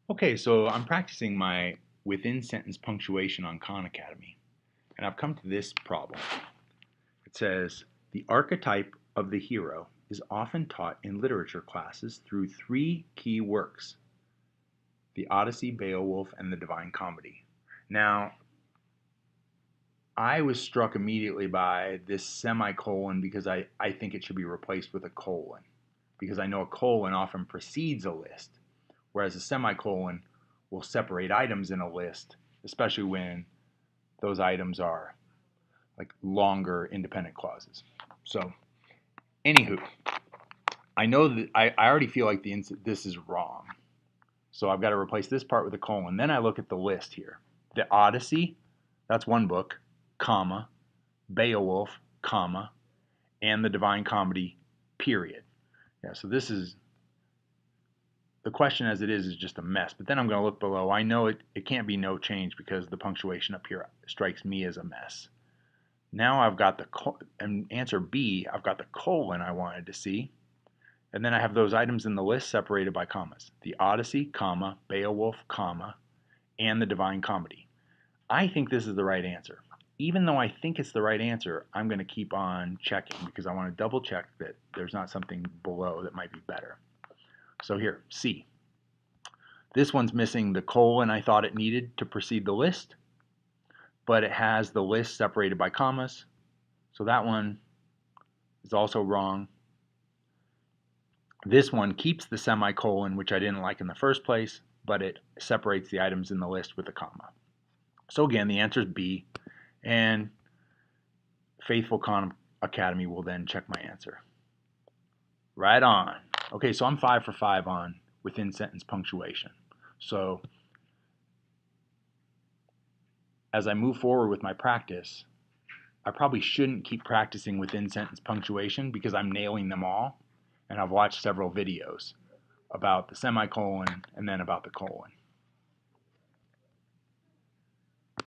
Okay, so I'm practicing my within sentence punctuation on Khan Academy, and I've come to this problem. It says, the archetype of the hero is often taught in literature classes through three key works: the Odyssey, Beowulf, and the Divine Comedy. Now, I was struck immediately by this semicolon because I think it should be replaced with a colon, because I know a colon often precedes a list, whereas a semicolon will separate items in a list, especially when those items are like longer independent clauses. So, anywho, I know that I already feel like this is wrong. So I've got to replace this part with a colon. Then I look at the list here. The Odyssey, that's one book, comma, Beowulf, comma, and the Divine Comedy, period. Yeah, so this is the question as it is just a mess. But then I'm going to look below. I know it can't be no change because the punctuation up here strikes me as a mess. Now I've got and answer B, I've got the colon I wanted to see. And then I have those items in the list separated by commas. The Odyssey, comma, Beowulf, comma, and the Divine Comedy. I think this is the right answer. Even though I think it's the right answer, I'm going to keep on checking because I want to double check that there's not something below that might be better. So here, C. This one's missing the colon I thought it needed to precede the list, but it has the list separated by commas. So that one is also wrong. This one keeps the semicolon, which I didn't like in the first place, but it separates the items in the list with a comma. So again, the answer is B, and Faithful Khan Academy will then check my answer. Right on. Okay, so I'm 5 for 5 on within sentence punctuation. So as I move forward with my practice, I probably shouldn't keep practicing within sentence punctuation because I'm nailing them all, and I've watched several videos about the semicolon and then about the colon.